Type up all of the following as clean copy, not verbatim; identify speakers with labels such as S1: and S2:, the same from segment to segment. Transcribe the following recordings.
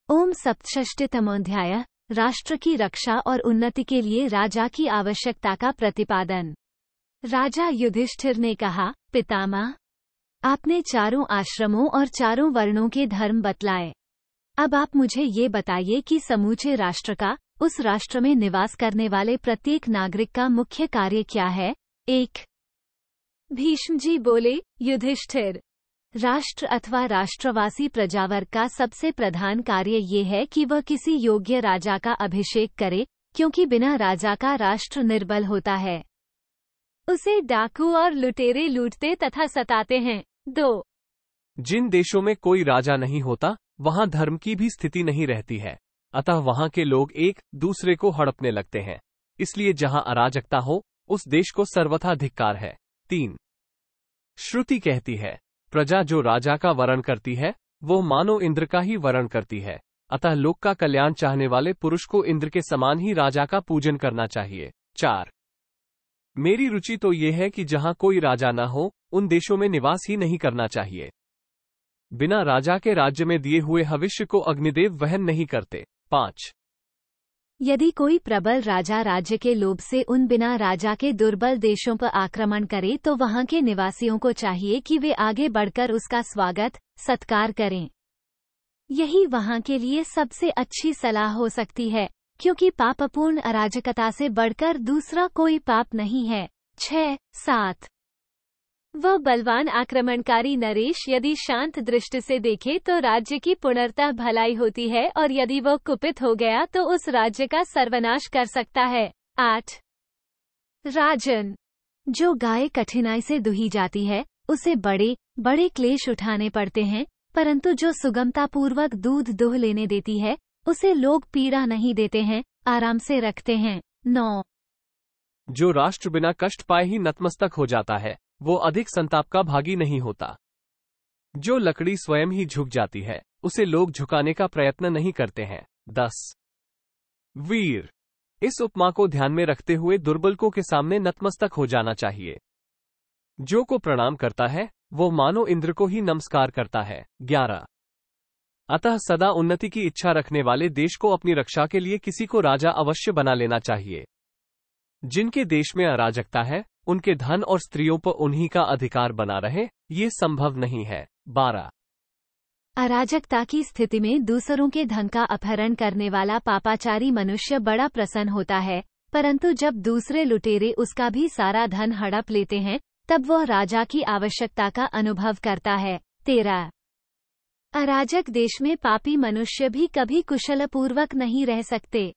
S1: ओम सप्तषष्टितमोऽध्याय। राष्ट्र की रक्षा और उन्नति के लिए राजा की आवश्यकता का प्रतिपादन। राजा युधिष्ठिर ने कहा, पितामह, आपने चारों आश्रमों और चारों वर्णों के धर्म बतलाए। अब आप मुझे ये बताइए कि समूचे राष्ट्र का, उस राष्ट्र में निवास करने वाले प्रत्येक नागरिक का मुख्य कार्य क्या है। 1। भीष्म जी बोले, युधिष्ठिर, राष्ट्र अथवा राष्ट्रवासी प्रजावर्ग का सबसे प्रधान कार्य ये है कि वह किसी योग्य राजा का अभिषेक करे, क्योंकि बिना राजा का राष्ट्र निर्बल होता है। उसे डाकू और लुटेरे लूटते तथा सताते हैं। 2।
S2: जिन देशों में कोई राजा नहीं होता, वहां धर्म की भी स्थिति नहीं रहती है, अतः वहां के लोग एक दूसरे को हड़पने लगते हैं। इसलिए जहां अराजकता हो, उस देश को सर्वथा धिक्कार है। 3। श्रुति कहती है, प्रजा जो राजा का वरण करती है, वो मानो इंद्र का ही वरण करती है। अतः लोक का कल्याण चाहने वाले पुरुष को इंद्र के समान ही राजा का पूजन करना चाहिए। 4। मेरी रुचि तो ये है कि जहां कोई राजा न हो, उन देशों में निवास ही नहीं करना चाहिए। बिना राजा के राज्य में दिए हुए भविष्य को अग्निदेव वहन नहीं करते। 5।
S1: यदि कोई प्रबल राजा राज्य के लोभ से उन बिना राजा के दुर्बल देशों पर आक्रमण करे, तो वहां के निवासियों को चाहिए कि वे आगे बढ़कर उसका स्वागत सत्कार करें। यही वहां के लिए सबसे अच्छी सलाह हो सकती है, क्योंकि पापपूर्ण अराजकता से बढ़कर दूसरा कोई पाप नहीं है। 6, 7। वह बलवान आक्रमणकारी नरेश यदि शांत दृष्टि से देखे तो राज्य की पूर्णतः भलाई होती है, और यदि वह कुपित हो गया तो उस राज्य का सर्वनाश कर सकता है। 8। राजन, जो गाय कठिनाई से दुही जाती है, उसे बड़े बड़े क्लेश उठाने पड़ते हैं, परंतु जो सुगमतापूर्वक दूध दुह लेने देती है, उसे लोग पीड़ा नहीं देते हैं, आराम से रखते हैं। 9।
S2: जो राष्ट्र बिना कष्ट पाए ही नतमस्तक हो जाता है, वो अधिक संताप का भागी नहीं होता। जो लकड़ी स्वयं ही झुक जाती है, उसे लोग झुकाने का प्रयत्न नहीं करते हैं। 10। वीर, इस उपमा को ध्यान में रखते हुए दुर्बलकों के सामने नतमस्तक हो जाना चाहिए। जो को प्रणाम करता है, वो मानो इंद्र को ही नमस्कार करता है। 11। अतः सदा उन्नति की इच्छा रखने वाले देश को अपनी रक्षा के लिए किसी को राजा अवश्य बना लेना चाहिए। जिनके देश में अराजकता है, उनके धन और स्त्रियों पर उन्हीं का अधिकार बना रहे, ये संभव नहीं है। 12।
S1: अराजकता की स्थिति में दूसरों के धन का अपहरण करने वाला पापाचारी मनुष्य बड़ा प्रसन्न होता है, परंतु जब दूसरे लुटेरे उसका भी सारा धन हड़प लेते हैं, तब वह राजा की आवश्यकता का अनुभव करता है। 13। अराजक देश में पापी मनुष्य भी कभी कुशलपूर्वक नहीं रह सकते।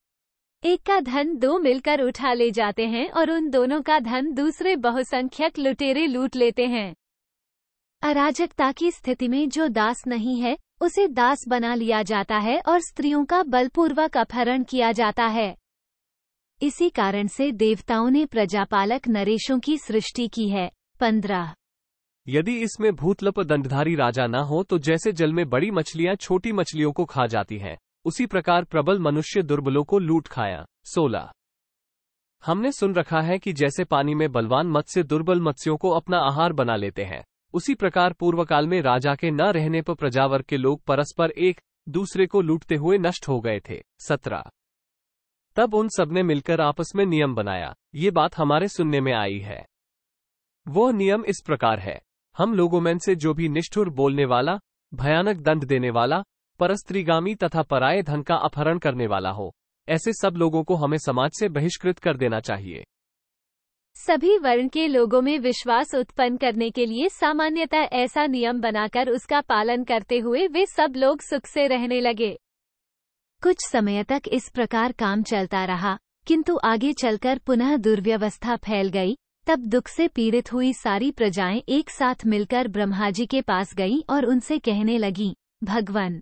S1: एक का धन दो मिलकर उठा ले जाते हैं, और उन दोनों का धन दूसरे बहुसंख्यक लुटेरे लूट लेते हैं। अराजकता की स्थिति में जो दास नहीं है, उसे दास बना लिया जाता है, और स्त्रियों का बलपूर्वक अपहरण किया जाता है। इसी कारण से देवताओं ने प्रजापालक नरेशों की सृष्टि की है। 15।
S2: यदि इसमें भूतलप दंडधारी राजा न हो, तो जैसे जल में बड़ी मछलियां छोटी मछलियों को खा जाती हैं, उसी प्रकार प्रबल मनुष्य दुर्बलों को लूट खाया। 16। हमने सुन रखा है कि जैसे पानी में बलवान मत्स्य दुर्बल मत्स्यों को अपना आहार बना लेते हैं, उसी प्रकार पूर्वकाल में राजा के न रहने पर प्रजावर्ग के लोग परस्पर एक दूसरे को लूटते हुए नष्ट हो गए थे। 17। तब उन सबने मिलकर आपस में नियम बनाया। ये बात हमारे सुनने में आई है। वो नियम इस प्रकार है, हम लोगों में से जो भी निष्ठुर बोलने वाला, भयानक दंड देने वाला, परस्त्रीगामी तथा पराये धन का अपहरण करने वाला हो, ऐसे सब लोगों को हमें समाज से बहिष्कृत कर देना चाहिए।
S1: सभी वर्ण के लोगों में विश्वास उत्पन्न करने के लिए सामान्यतः ऐसा नियम बनाकर उसका पालन करते हुए वे सब लोग सुख से रहने लगे। कुछ समय तक इस प्रकार काम चलता रहा, किंतु आगे चलकर पुनः दुर्व्यवस्था फैल गई। तब दुख से पीड़ित हुई सारी प्रजाएं एक साथ मिलकर ब्रह्माजी के पास गईं और उनसे कहने लगीं, भगवान,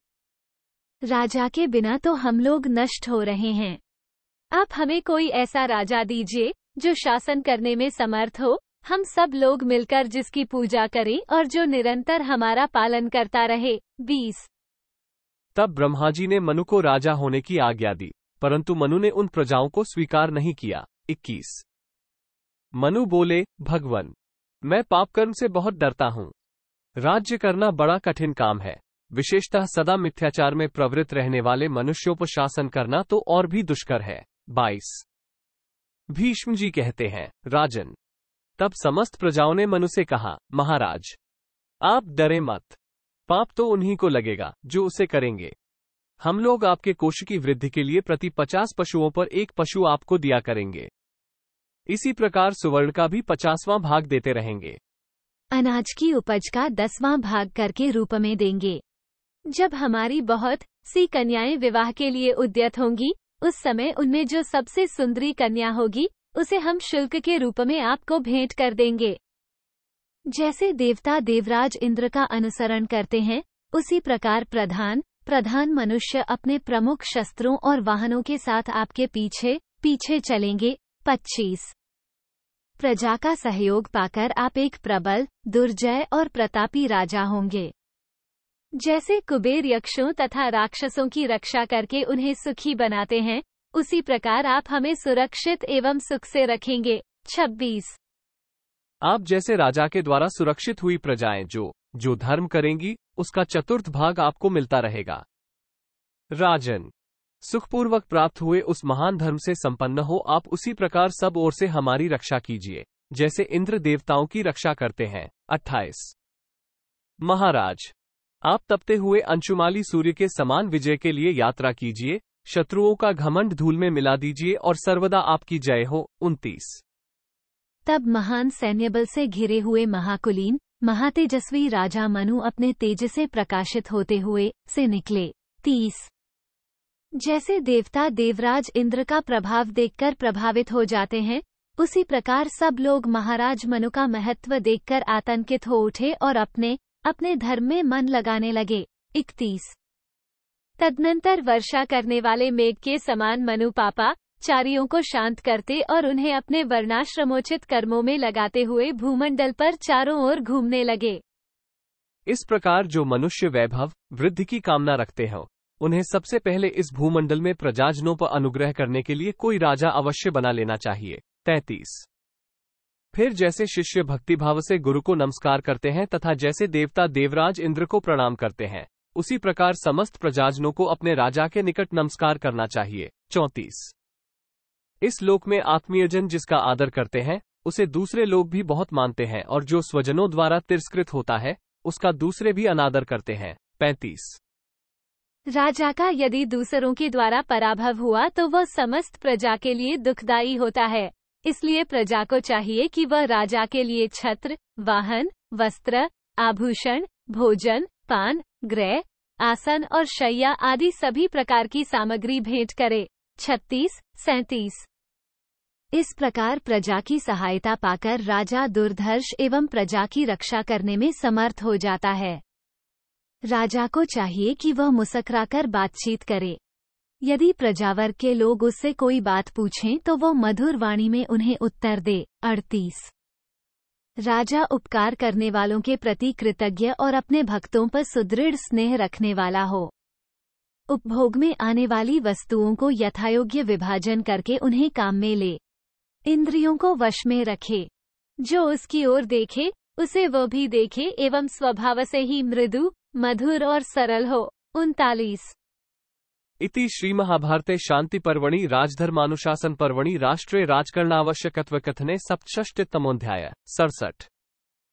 S1: राजा के बिना तो हम लोग नष्ट हो रहे हैं। आप हमें कोई ऐसा राजा दीजिए जो शासन करने में समर्थ हो, हम सब लोग मिलकर जिसकी पूजा करें और जो निरंतर हमारा पालन करता रहे। 20।
S2: तब ब्रह्माजी ने मनु को राजा होने की आज्ञा दी, परंतु मनु ने उन प्रजाओं को स्वीकार नहीं किया। 21। मनु बोले, भगवान, मैं पाप कर्म से बहुत डरता हूँ। राज्य करना बड़ा कठिन काम है। विशेषतः सदा मिथ्याचार में प्रवृत्त रहने वाले मनुष्यों पर शासन करना तो और भी दुष्कर है। 22। भीष्म जी कहते हैं, राजन, तब समस्त प्रजाओं ने मनु से कहा, महाराज, आप डरे मत, पाप तो उन्हीं को लगेगा जो उसे करेंगे। हम लोग आपके कोष की वृद्धि के लिए प्रति 50 पशुओं पर एक पशु आपको दिया करेंगे। इसी प्रकार सुवर्ण का भी 50वां भाग देते रहेंगे।
S1: अनाज की उपज का 10वां भाग करके रूप में देंगे। जब हमारी बहुत सी कन्याएं विवाह के लिए उद्यत होंगी, उस समय उनमें जो सबसे सुंदरी कन्या होगी उसे हम शुल्क के रूप में आपको भेंट कर देंगे। जैसे देवता देवराज इंद्र का अनुसरण करते हैं, उसी प्रकार प्रधान मनुष्य अपने प्रमुख शस्त्रों और वाहनों के साथ आपके पीछे पीछे चलेंगे। 25। प्रजा का सहयोग पाकर आप एक प्रबल, दुर्जय और प्रतापी राजा होंगे। जैसे कुबेर यक्षों तथा राक्षसों की रक्षा करके उन्हें सुखी बनाते हैं, उसी प्रकार आप हमें सुरक्षित एवं सुख से रखेंगे। 26।
S2: आप जैसे राजा के द्वारा सुरक्षित हुई प्रजाएं जो धर्म करेंगी, उसका चतुर्थ भाग आपको मिलता रहेगा। राजन, सुखपूर्वक प्राप्त हुए उस महान धर्म से संपन्न हो आप उसी प्रकार सब ओर से हमारी रक्षा कीजिए, जैसे इंद्र देवताओं की रक्षा करते हैं। 28। महाराज, आप तपते हुए अंशुमाली सूर्य के समान विजय के लिए यात्रा कीजिए, शत्रुओं का घमंड धूल में मिला दीजिए और सर्वदा आपकी जय हो। 29।
S1: तब महान सैन्यबल से घिरे हुए महाकुलीन महातेजस्वी राजा मनु अपने तेज से प्रकाशित होते हुए से निकले। 30। जैसे देवता देवराज इंद्र का प्रभाव देखकर प्रभावित हो जाते हैं, उसी प्रकार सब लोग महाराज मनु का महत्व देखकर आतंकित हो उठे और अपने धर्म में मन लगाने लगे। 31। तदनंतर वर्षा करने वाले मेघ के समान मनु पापा चारियों को शांत करते और उन्हें अपने वर्णाश्रमोचित कर्मों में लगाते हुए भूमंडल पर चारों ओर घूमने लगे।
S2: इस प्रकार जो मनुष्य वैभव वृद्धि की कामना रखते हो, उन्हें सबसे पहले इस भूमंडल में प्रजाजनों पर अनुग्रह करने के लिए कोई राजा अवश्य बना लेना चाहिए। 33। फिर जैसे शिष्य भक्तिभाव से गुरु को नमस्कार करते हैं तथा जैसे देवता देवराज इंद्र को प्रणाम करते हैं, उसी प्रकार समस्त प्रजाजनों को अपने राजा के निकट नमस्कार करना चाहिए। 34। इस लोक में आत्मीयजन जिसका आदर करते हैं, उसे दूसरे लोग भी बहुत मानते हैं, और जो स्वजनों द्वारा तिरस्कृत होता है, उसका दूसरे भी अनादर करते हैं। 35।
S1: राजा का यदि दूसरों के द्वारा पराभव हुआ तो वह समस्त प्रजा के लिए दुखदायी होता है। इसलिए प्रजा को चाहिए कि वह राजा के लिए छत्र, वाहन, वस्त्र, आभूषण, भोजन, पान, गृह, आसन और शैया आदि सभी प्रकार की सामग्री भेंट करे। 36, 37। इस प्रकार प्रजा की सहायता पाकर राजा दुर्धर्ष एवं प्रजा की रक्षा करने में समर्थ हो जाता है। राजा को चाहिए कि वह मुस्कुराकर बातचीत करे। यदि प्रजावर्ग के लोग उससे कोई बात पूछें तो वो मधुर वाणी में उन्हें उत्तर दे। 38। राजा उपकार करने वालों के प्रति कृतज्ञ और अपने भक्तों पर सुदृढ़ स्नेह रखने वाला हो। उपभोग में आने वाली वस्तुओं को यथायोग्य विभाजन करके उन्हें काम में ले। इंद्रियों को वश में रखे। जो उसकी ओर देखे उसे वह भी देखे एवं स्वभाव से ही मृदु, मधुर और सरल हो। 39।
S2: इति श्री महाभारते शांति पर्वणि राजधर्मानुशासन पर्वणि राष्ट्रे राजकरणावश्यकत्व कथने सप्तषष्टितमोऽध्याय। 67।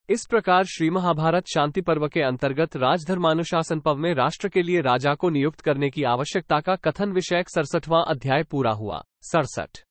S2: इस प्रकार श्री महाभारत शांति पर्व के अंतर्गत राजधर्मानुशासन पर्व में राष्ट्र के लिए राजा को नियुक्त करने की आवश्यकता का कथन विषयक 67वां अध्याय पूरा हुआ। 67।